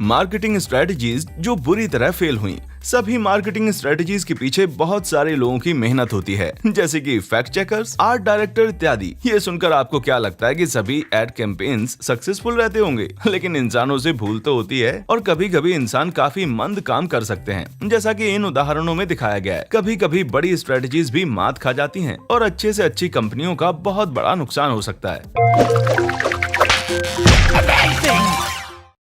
Marketing strategies जो बुरी तरह फेल हुई। सभी मार्केटिंग स्ट्रेटजीज के पीछे बहुत सारे लोगों की मेहनत होती है, जैसे कि फैक्ट चेकर्स, आर्ट डायरेक्टर इत्यादि। ये सुनकर आपको क्या लगता है कि सभी एड कैंपेन्स सक्सेसफुल रहते होंगे? लेकिन इंसानों से भूल तो होती है और कभी कभी इंसान काफी मंद काम कर सकते हैं, जैसा कि इन उदाहरणों में दिखाया गया है। कभी कभी बड़ी स्ट्रेटजीज भी मात खा जाती हैं और अच्छे से अच्छी कंपनियों का बहुत बड़ा नुकसान हो सकता है।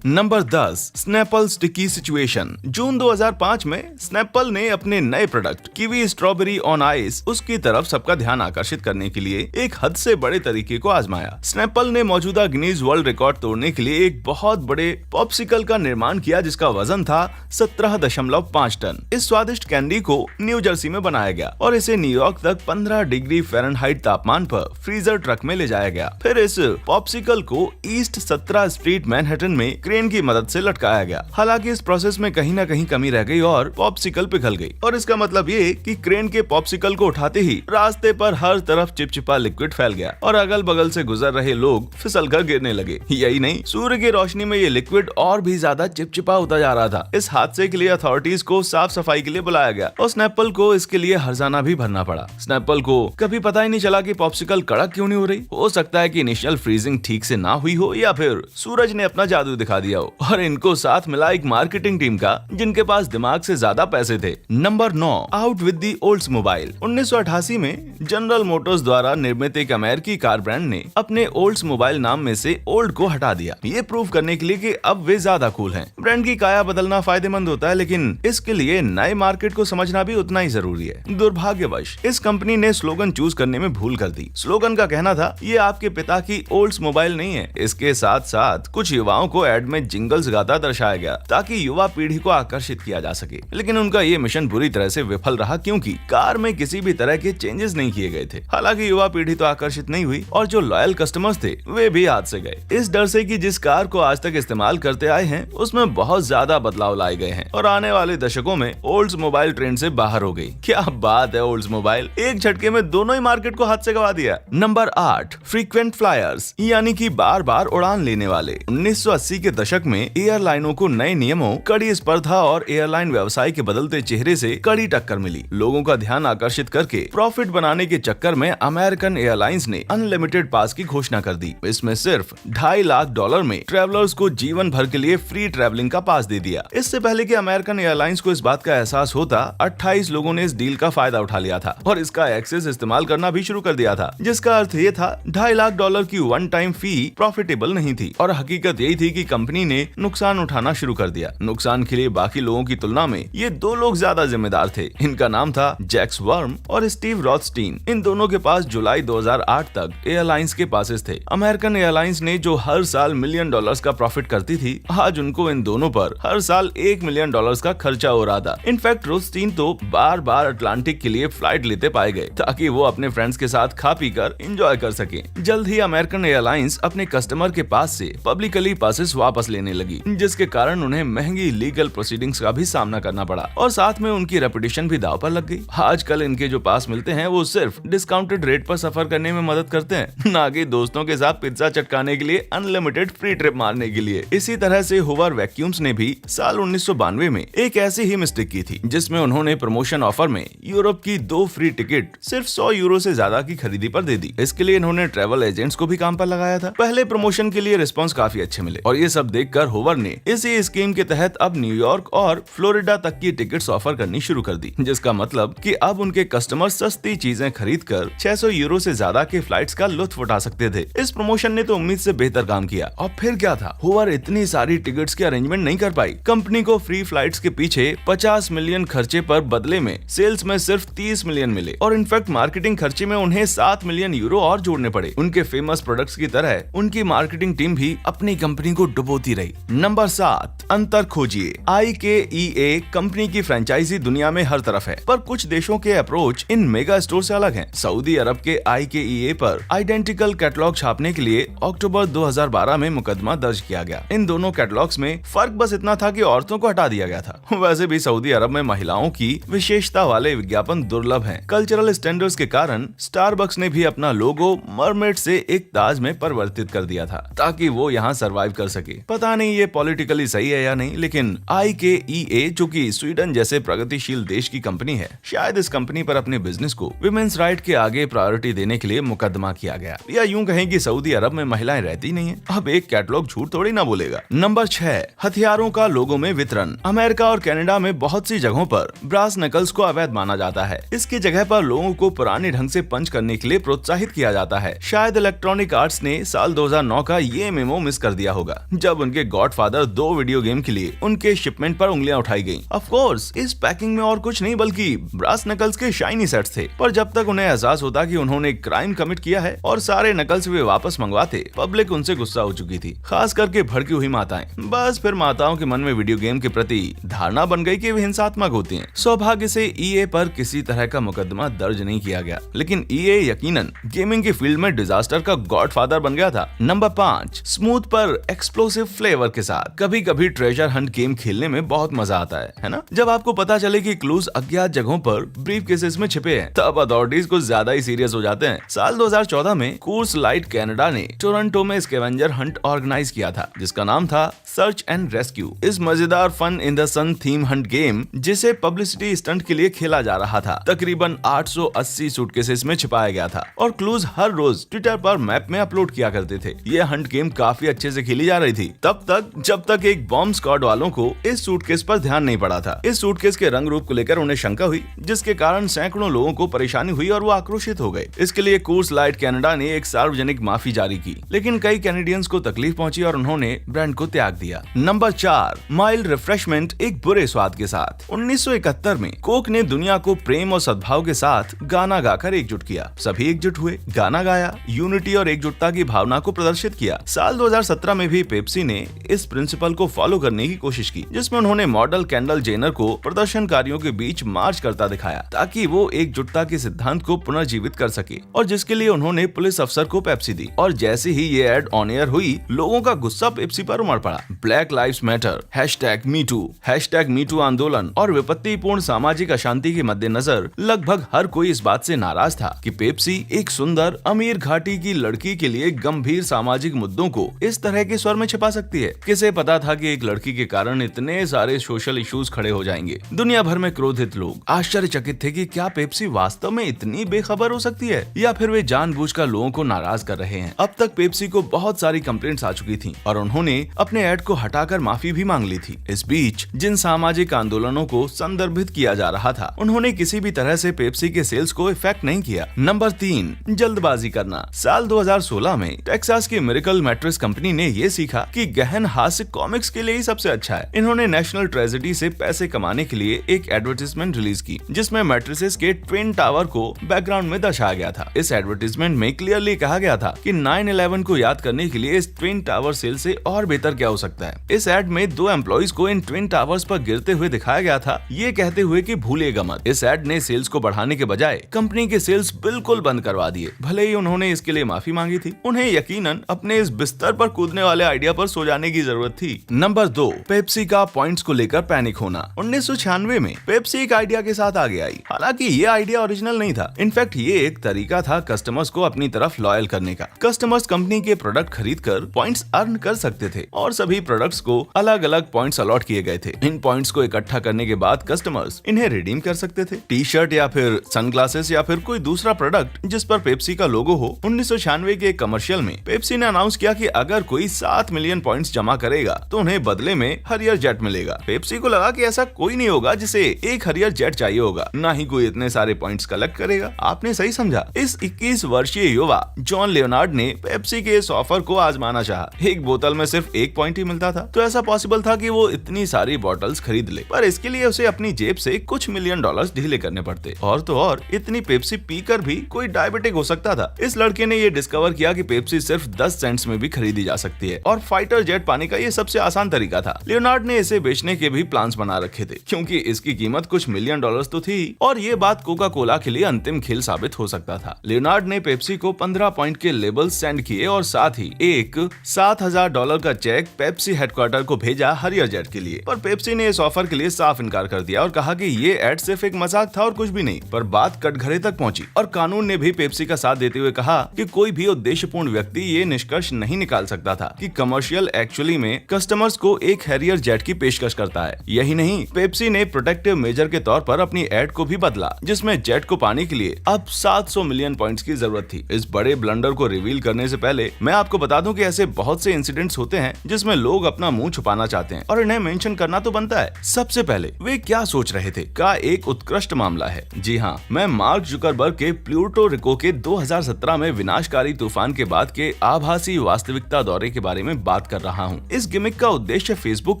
Number 10, Snapple sticky situation. जून 2005 में स्नैपल ने अपने नए product kiwi strawberry on ice उसकी तरफ सबका ध्यान आकर्षित करने के लिए एक हद से बड़े तरीके को आजमाया। स्नैपल ने मौजूदा गिनीज वर्ल्ड रिकॉर्ड तोड़ने के लिए एक बहुत बड़े पॉप्सिकल का निर्माण किया, जिसका वजन था 17.5 टन। इस स्वादिष्ट कैंडी को न्यू जर्सी में बनाया गया और इसे न्यूयॉर्क तक 15 डिग्री फ़ारेनहाइट तापमान पर फ्रीजर ट्रक में ले जाया गया। फिर इस पॉप्सिकल को ईस्ट 17 स्ट्रीट मैनहट्टन में क्रेन की मदद से लटकाया गया। हालांकि इस प्रोसेस में कहीं ना कहीं कमी रह गई और पॉप्सिकल पिघल गई, और इसका मतलब ये कि क्रेन के पॉप्सिकल को उठाते ही रास्ते पर हर तरफ चिपचिपा लिक्विड फैल गया और अगल बगल से गुजर रहे लोग फिसल कर गिरने लगे। यही नहीं, सूर्य की रोशनी में ये लिक्विड और भी ज्यादा चिपचिपा होता जा रहा था। इस हादसे के लिए अथॉरिटीज को साफ सफाई के लिए बुलाया गया और स्नैपल को इसके लिए हर्जाना भी भरना पड़ा। स्नैपल को कभी पता ही नहीं चला कि पॉप्सिकल कड़क क्यों नहीं हो रही। हो सकता है कि इनिशियल फ्रीजिंग ठीक से ना हुई हो या फिर सूरज ने अपना जादू दिखा दिया हो। और इनको साथ मिला एक मार्केटिंग टीम का जिनके पास दिमाग से ज्यादा पैसे थे। Number 9, out with the olds mobile. 1988 में जनरल मोटर्स द्वारा निर्मित एक अमेरिकी कार ब्रांड ने अपने ओल्ड्स मोबाइल नाम में से ओल्ड को हटा दिया, ये प्रूव करने के लिए कि अब वे ज्यादा कूल हैं। ब्रांड की काया बदलना फायदेमंद होता है, लेकिन इसके लिए नए मार्केट को समझना भी उतना ही जरूरी है। दुर्भाग्यवश इस कंपनी ने स्लोगन चूज करने में भूल कर दी। स्लोगन का कहना था, ये आपके पिता की ओल्ड्स मोबाइल नहीं है। इसके साथ साथ कुछ युवाओं को एड में जिंगल्स गाता दर्शाया गया ताकि युवा पीढ़ी को आकर्षित किया जा सके, लेकिन उनका ये मिशन बुरी तरह से विफल रहा, क्योंकि कार में किसी भी तरह के चेंजेस नहीं किए गए थे। हालांकि युवा पीढ़ी तो आकर्षित नहीं हुई और जो लॉयल कस्टमर्स थे वे भी हाथ से गए, इस डर से कि जिस कार को आज तक इस्तेमाल करते आए हैं उसमें बहुत ज्यादा बदलाव लाए गए हैं और आने वाले दशकों में ओल्ड्स मोबाइल ट्रेंड से बाहर हो गई। क्या बात है, ओल्ड्स मोबाइल एक झटके में दोनों ही मार्केट को हाथ से गवा दिया। नंबर 8, फ्रीक्वेंट फ्लायर्स, यानी कि बार बार उड़ान लेने वाले। 1980 के दशक में एयरलाइनों को नए नियमों, कड़ी स्पर्धा और एयरलाइन व्यवसाय के बदलते चेहरे से कड़ी टक्कर मिली। लोगों का ध्यान आकर्षित करके प्रॉफिट बनाने के चक्कर में अमेरिकन एयरलाइंस ने अनलिमिटेड पास की घोषणा कर दी। इसमें सिर्फ $2.5 लाख में ट्रेवलर्स को जीवन भर के लिए फ्री ट्रेवलिंग का पास दे दिया। इससे पहले कि अमेरिकन एयरलाइंस को इस बात का एहसास होता, 28 लोगों ने इस डील का फायदा उठा लिया था और इसका एक्सेस इस्तेमाल करना भी शुरू कर दिया था, जिसका अर्थ ये था $2.5 लाख की वन टाइम फी प्रॉफिटेबल नहीं थी। और हकीकत यही थी कि कंपनी ने नुकसान उठाना शुरू कर दिया। नुकसान के लिए बाकी लोगों की तुलना में ये दो लोग ज्यादा जिम्मेदार थे। इनका नाम था जैक्स वर्म और स्टीव रॉथस्टीन। इन दोनों के पास जुलाई 2008 तक एयरलाइंस के पासेस थे। अमेरिकन एयरलाइंस ने जो हर साल $1 मिलियन का प्रॉफिट करती थी, आज उनको इन दोनों पर हर साल $1 मिलियन का खर्चा हो रहा था। इनफैक्ट रॉथस्टीन तो बार बार अटलांटिक के लिए फ्लाइट लेते पाए गए ताकि वो अपने फ्रेंड्स के साथ खा पी कर एंजॉय कर सके। जल्द ही अमेरिकन एयरलाइंस अपने कस्टमर के पास से पब्लिकली पासेस वापस लेने लगी, जिसके कारण उन्हें महंगी लीगल प्रोसीडिंग्स का भी सामना करना पड़ा और साथ में उनकी रेपुटेशन भी दांव पर लग गई। आजकल इनके जो पास मिलते हैं वो सिर्फ डिस्काउंटेड रेट पर सफर करने में मदद करते हैं, ना कि दोस्तों के साथ पिज्जा चटकाने के लिए अनलिमिटेड फ्री ट्रिप मारने के लिए। इसी तरह से हूवर वैक्यूम्स ने भी साल 1992 में एक ऐसी ही मिस्टेक की थी, जिसमें उन्होंने प्रमोशन ऑफर में यूरोप की 2 फ्री टिकट सिर्फ €100 से ज्यादा की खरीदी पर दे दी। इसके लिए इन्होंने ट्रेवल एजेंट्स को भी काम पर लगाया था। पहले प्रमोशन के लिए रिस्पॉन्स काफी अच्छे मिले और ये सब देखकर हूवर ने इसी स्कीम के तहत अब न्यूयॉर्क और फ्लोरिडा तक की टिकट्स ऑफर करनी शुरू कर दी, जिसका मतलब कि अब उनके कस्टमर सस्ती चीजें खरीदकर €600 से ज्यादा के फ्लाइट्स का लुत्फ उठा सकते थे। इस प्रमोशन ने तो उम्मीद से बेहतर काम किया। और फिर क्या था, हूवर इतनी सारी टिकट्स के अरेंजमेंट नहीं कर पाई। कंपनी को फ्री फ्लाइट्स के पीछे 50 मिलियन खर्चे पर बदले में सेल्स में सिर्फ 30 मिलियन मिले और इनफैक्ट मार्केटिंग खर्चे में उन्हें €7 मिलियन और जोड़ने पड़े। उनके फेमस प्रोडक्ट्स की तरह उनकी मार्केटिंग टीम भी अपनी कंपनी को डुबोती रही। नंबर 7, अंतर खोजिए। IKEA कंपनी की फ्रेंचाइजी दुनिया में हर तरफ है, पर कुछ देशों के अप्रोच इन मेगा स्टोर से अलग हैं। सऊदी अरब के IKEA पर आइडेंटिकल कैटलॉग छापने के लिए अक्टूबर 2012 में मुकदमा दर्ज किया गया। इन दोनों कैटलॉग्स में फर्क बस इतना था कि औरतों को हटा दिया गया था। वैसे भी सऊदी अरब में महिलाओं की विशेषता वाले विज्ञापन दुर्लभ हैं। कल्चरल स्टैंडर्ड्स के कारण स्टारबक्स ने भी अपना लोगो मरमेड से एक ताज में परिवर्तित कर दिया था ताकि वो यहाँ सरवाइव कर सके। पता नहीं ये पॉलिटिकली सही है या नहीं, लेकिन IKEA जो कि स्वीडन जैसे प्रगतिशील देश की कंपनी है, शायद इस कंपनी पर अपने बिजनेस को विमेन्स राइट के आगे प्रायोरिटी देने के लिए मुकदमा किया गया, या यूं कहें कि सऊदी अरब में महिलाएं रहती नहीं है। अब एक कैटलॉग झूठ थोड़ी ना बोलेगा। नंबर 6, हथियारों का लोगों में वितरण। अमेरिका और कनाडा में बहुत सी जगहों पर ब्रास नकल्स को अवैध माना जाता है। इसकी जगह पर लोगों को पुराने ढंग से पंच करने के लिए प्रोत्साहित किया जाता है। शायद इलेक्ट्रॉनिक आर्ट्स ने साल 2009 का ये मेमो मिस कर दिया होगा, जब उनके गॉडफादर 2 वीडियो गेम के लिए उनके शिपमेंट पर उंगलियां उठाई गईं। ऑफ कोर्स इस पैकिंग में और कुछ नहीं बल्कि ब्रास नकल्स के शाइनी सेट्स थे, पर जब तक उन्हें एहसास होता कि उन्होंने क्राइम कमिट किया है और सारे नकल्स वे वापस मंगवाते, पब्लिक उनसे गुस्सा हो चुकी थी, खास करके भड़की हुई माताएं। बस फिर माताओं के मन में वीडियो गेम के प्रति धारणा बन गई कि वे हिंसात्मक होती हैं। सौभाग्य से EA पर किसी तरह का मुकदमा दर्ज नहीं किया गया, लेकिन EA यकीनन गेमिंग के फील्ड में डिजास्टर का गॉडफादर बन गया था। नंबर 5, स्मूथ पर एक्सप्लोसिव फ्लेवर के साथ। कभी कभी ट्रेजर हंट गेम खेलने में बहुत मजा आता है ना? जब आपको पता चले कि क्लूज अज्ञात जगहों पर ब्रीफ केसेस में छिपे हैं, तब अथॉरिटीज कुछ ज्यादा ही सीरियस हो जाते हैं। साल 2014 में कोर्स लाइट कनाडा ने टोरंटो में स्कैवेंजर हंट ऑर्गेनाइज किया था, जिसका नाम था सर्च एंड रेस्क्यू। इस मजेदार fun in the sun theme hunt game, जिसे पब्लिसिटी स्टंट के लिए खेला जा रहा था, तकरीबन 880 सूटकेसेस में छिपाया गया था और क्लूज हर रोज ट्विटर पर मैप में अपलोड किया करते थे। ये हंट गेम काफी अच्छे से खेली जा रही थी तब तक जब तक एक बॉम्ब स्क्वाड वालों को इस सूटकेस पर ध्यान नहीं पड़ा था। इस सूटकेस के रंग रूप को लेकर उन्हें शंका हुई, जिसके कारण सैकड़ों लोगों को परेशानी हुई और वो आक्रोशित हो गए। इसके लिए कोर्स लाइट कनाडा ने एक सार्वजनिक माफी जारी की, लेकिन कई कैनेडियंस को तकलीफ पहुंची और उन्होंने ब्रांड को त्याग दिया। नंबर 4, माइल्ड रिफ्रेशमेंट एक बुरे स्वाद के साथ। 1971 में कोक ने दुनिया को प्रेम और सद्भाव के साथ गाना गाकर एकजुट किया। सभी एकजुट हुए, गाना गाया, यूनिटी और एकजुटता की भावना को प्रदर्शित किया। साल 2017 में भी पेप्सी ने इस प्रिंसिपल को फॉलो करने की कोशिश की, जिसमें उन्होंने मॉडल कैंडल जेनर को प्रदर्शनकारियों के बीच मार्च करता दिखाया, ताकि वो एकजुटता के सिद्धांत को पुनर्जीवित कर सके, और जिसके लिए उन्होंने पुलिस अफसर को पेप्सी दी। और जैसे ही ये एड ऑन एयर हुई, लोगों का गुस्सा पेप्सी पर उमड़ पड़ा। ब्लैक लाइव्स मैटर, #MeToo आंदोलन और विपत्तिपूर्ण सामाजिक अशांति के मद्देनजर लगभग हर कोई इस बात से नाराज था कि पेप्सी एक सुंदर अमीर घाटी की लड़की के लिए गंभीर सामाजिक मुद्दों को इस तरह के स्वर में छिपा सकती है। किसे पता था कि एक लड़की के कारण इतने सारे सोशल इश्यूज खड़े हो जाएंगे। दुनिया भर में क्रोधित लोग आश्चर्यचकित थे कि क्या पेप्सी वास्तव में इतनी बेखबर हो सकती है, या फिर वे जानबूझकर लोगों को नाराज कर रहे हैं। अब तक पेप्सी को बहुत सारी कंप्लेंट्स आ चुकी थी और उन्होंने अपने ऐड को हटाकर माफी भी मांग ली थी। इस बीच जिन सामाजिक आंदोलनों को संदर्भित किया जा रहा था, उन्होंने किसी भी तरह से पेप्सी के सेल्स को इफेक्ट नहीं किया। नंबर 3, जल्दबाजी करना। साल 2016 में टेक्सास की मिरेकल मैट्रेस कंपनी ने ये सीखा कि गहन हास्य कॉमिक्स के लिए ही सबसे अच्छा है। इन्होंने नेशनल ट्रेजेडी से पैसे कमाने के लिए एक एडवर्टाइजमेंट रिलीज की, जिसमें मैट्रेसेस के ट्विन टावर को बैकग्राउंड में दर्शाया गया था। इस एडवर्टाइजमेंट में क्लियरली कहा गया था कि 9/11 को याद करने के लिए इस ट्विन टावर सेल से और बेहतर क्या हो सकता है। इस एड में 2 एम्प्लॉइज को इन ट्विन टावर्स पर गिरते हुए दिखाया गया था, ये कहते हुए कि भूलिएगा मत। इस एड ने सेल्स को बढ़ाने के बजाय कंपनी के सेल्स बिल्कुल बंद करवा दिए। भले ही उन्होंने इसके लिए माफी मांगी थी, उन्हें यकीनन अपने इस बिस्तर पर कूदने वाले आइडिया पर सो जाने की जरूरत थी। नंबर 2, पेप्सी का पॉइंट्स को लेकर पैनिक होना। 1996 में पेप्सी एक आइडिया के साथ आगे आई। हालांकि ये आइडिया ओरिजिनल नहीं था। इनफैक्ट ये एक तरीका था कस्टमर्स को अपनी तरफ लॉयल करने का। कस्टमर्स कंपनी के प्रोडक्ट खरीदकर पॉइंट्स अर्न कर सकते थे और सभी प्रोडक्ट्स को अलग अलग पॉइंट्स अलॉट किए गए थे। इन पॉइंट्स को इकट्ठा करने के बाद कस्टमर्स इन्हें रिडीम कर सकते थे। टी शर्ट या फिर सनग्लासेस या फिर कोई दूसरा प्रोडक्ट जिस पर पेप्सी का लोगो हो। 1996 के एक कमर्शियल में पेप्सी ने अनाउंस किया कि अगर कोई 7 मिलियन पॉइंट्स जमा करेगा तो उन्हें बदले में हरियर जेट मिलेगा। पेप्सी को लगा कि ऐसा कोई नहीं होगा जिसे एक हरियर जेट चाहिए होगा, ना ही कोई इतने सारे पॉइंट्स कलेक्ट करेगा। आपने सही समझा। इस 21 वर्षीय युवा जॉन लियोनार्ड ने पेप्सी के इस ऑफर को आजमाना चाहा। एक बोतल में सिर्फ 1 पॉइंट ही मिलता था, तो ऐसा पॉसिबल था कि वो इतनी सारी बॉटल्स खरीद ले, पर इसके लिए उसे अपनी जेब से कुछ मिलियन डॉलर्स ढीले करने पड़ते। और तो और इतनी पेप्सी पीकर भी कोई डायबिटिक हो सकता था। इस लड़के ने ये डिस्कवर किया कि पेप्सी सिर्फ 10 सेंट्स में भी खरीदी जा सकती है और फाइटर जेट पाने का ये सबसे आसान तरीका था। लियोनार्ड ने इसे बेचने के भी प्लान्स बना रखे थे, क्योंकि इसकी कीमत कुछ मिलियन डॉलर्स तो थी और ये बात कोका कोला के लिए अंतिम खेल साबित हो सकता था। लियोनार्ड ने पेप्सी को 15 पॉइंट के लेबल सेंड किए और साथ ही एक $7,000 का चेक पेप्सी हेडक्वार्टर को भेजा हरियर जेट के लिए। पर पेप्सी ने इस ऑफर के लिए साफ इनकार कर दिया और कहा कि ये एड सिर्फ एक मजाक था और कुछ भी नहीं। पर बात कटघरे तक पहुंची और कानून ने भी पेप्सी का साथ देते हुए कहा कि कोई भी उद्देश्यपूर्ण व्यक्ति ये निष्कर्ष नहीं निकाल सकता था कि कमर्शियल कमर्शियल एक्चुअली में कस्टमर्स को एक हैरियर जेट की पेशकश करता है। यही नहीं, पेप्सी ने प्रोटेक्टिव मेजर के तौर पर अपनी एड को भी बदला, जिसमें जेट को पाने के लिए अब 700 मिलियन पॉइंट्स की जरूरत थी। इस बड़े ब्लंडर को रिवील करने से पहले मैं आपको बता दूं कि ऐसे बहुत से इंसिडेंट्स होते हैं जिसमें लोग अपना मुंह छुपाना चाहते हैं और इन्हें मेंशन करना तो बनता है। सबसे पहले वे क्या सोच रहे थे का एक उत्कृष्ट मामला है। जी हाँ, मैं मार्क जुकरबर्ग के प्लूटो रिको के 2017 में विनाशकारी तूफान के बाद के आभासी वास्तविकता दौरे के बारे में बात कर रहा हूँ। इस गिमिक का उद्देश्य फेसबुक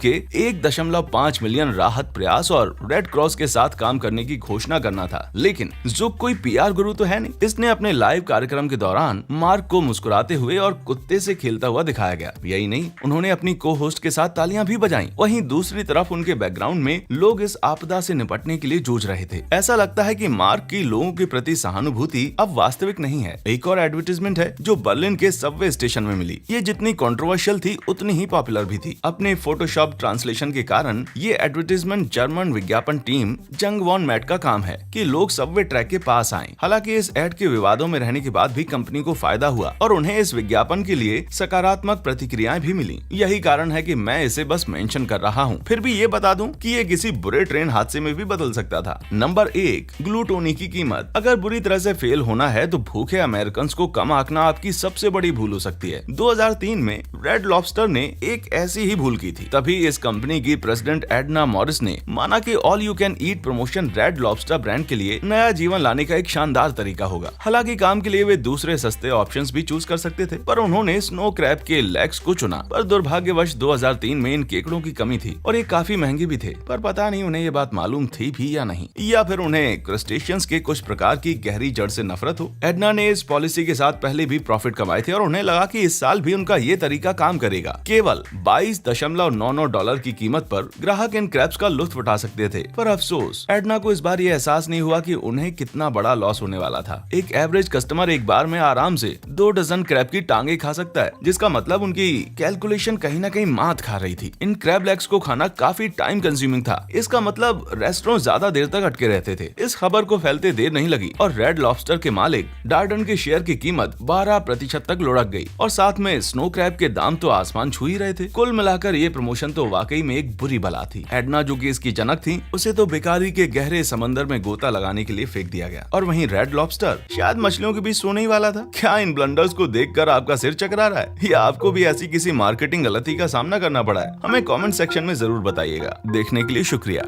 के 1.5 मिलियन राहत प्रयास और रेड क्रॉस के साथ काम करने की घोषणा करना था, लेकिन जुक कोई पीआर गुरु तो है नहीं। इसने अपने लाइव कार्यक्रम के दौरान मार्क को मुस्कुराते हुए और कुत्ते से खेलता हुआ दिखाया गया। यही नहीं, उन्होंने अपनी को होस्ट के साथ तालियां भी बजाईं। वहीं दूसरी तरफ उनके बैकग्राउंड में लोग इस आपदा से निपटने के लिए जूझ रहे थे। ऐसा लगता है कि मार्क की लोगों के प्रति सहानुभूति अब वास्तविक नहीं है। एक और एडवर्टाइजमेंट है जो बर्लिन के सबवे स्टेशन में मिली। ये जितनी कंट्रोवर्शियल थी उतनी ही पॉपुलर भी थी। अपने फोटोशॉप ट्रांसलेशन के कारण ये एडवर्टाइजमेंट जर्मन विज्ञापन टीम जंग वॉन मैट का काम है कि लोग सबवे ट्रैक के पास आएं। हालांकि इस एड के विवादों में रहने के बाद भी कंपनी को फायदा हुआ और उन्हें इस विज्ञापन के लिए सकारात्मक प्रतिक्रियाएं भी मिली। यही कारण है कि मैं इसे बस मेंशन कर रहा हूं। फिर भी ये बता दूं कि ये किसी बुरे ट्रेन हादसे में भी बदल सकता था। नंबर 1, ग्लूटोनी की कीमत। अगर बुरी तरह से फेल होना है तो भूखे अमेरिकन को कम आंकना आपकी सबसे बड़ी भूल हो सकती है। 2003 में रेड लॉबस्टर ने एक ऐसी ही भूल की थी। तभी इस कंपनी की प्रेसिडेंट एडना मॉरिस ने माना कि all you can eat promotion red lobster brand के लिए नया जीवन लाने का एक शानदार तरीका होगा। हालांकि काम के लिए वे दूसरे सस्ते ऑप्शंस भी चूज कर सकते थे, पर उन्होंने स्नो क्रैब के लेग्स को चुना। पर दुर्भाग्यवश 2003 में इन केकड़ों की कमी थी और ये काफी महंगी भी थे। पर पता नहीं उन्हें ये बात मालूम थी भी या नहीं, या फिर उन्हें क्रस्टेशियंस के कुछ प्रकार की गहरी जड़ से नफरत हो। एडना ने इस पॉलिसी के साथ पहले भी प्रॉफिट कमाए थे और उन्हें लगा कि इस साल भी उनका ये तरीका काम करेगा। केवल $22.99 की कीमत पर ग्राहक इन क्रैब्स का लुत्फ उठा सकते थे। पर अफसोस, एडना को इस बार ये एहसास नहीं हुआ कि उन्हें कितना बड़ा लॉस होने वाला था। एक एवरेज कस्टमर एक बार में आराम से 2 डजन क्रैब की टांगे खा सकता है, जिसका मतलब उनकी कैलकुलेशन कहीं ना कहीं मात खा रही थी। इन क्रैब लेग्स को खाना काफी टाइम कंज्यूमिंग था। इसका मतलब रेस्टोरेंट ज्यादा देर तक अटके रहते थे। इस खबर को फैलते देर नहीं लगी और रेड लॉबस्टर के मालिक डार्डन के शेयर की कीमत 12% तक लुढ़क गई और साथ में स्नो क्रैब के दाम तो आसमान छू ही रहे थे। कुल मिलाकर ये प्रमोशन तो वाकई में एक बुरी बला थी। एडना जो कि इसकी जनक थी, उसे तो बेकारी के गहरे समंदर में गोता लगाने के लिए फेंक दिया गया। और वहीं रेड लॉबस्टर शायद मछलियों के बीच सोने ही वाला था। क्या इन ब्लंडर्स को देखकर आपका सिर चकरा रहा है या आपको भी ऐसी किसी मार्केटिंग गलती का सामना करना पड़ा है? हमें कमेंट सेक्शन में जरूर बताइएगा। देखने के लिए शुक्रिया।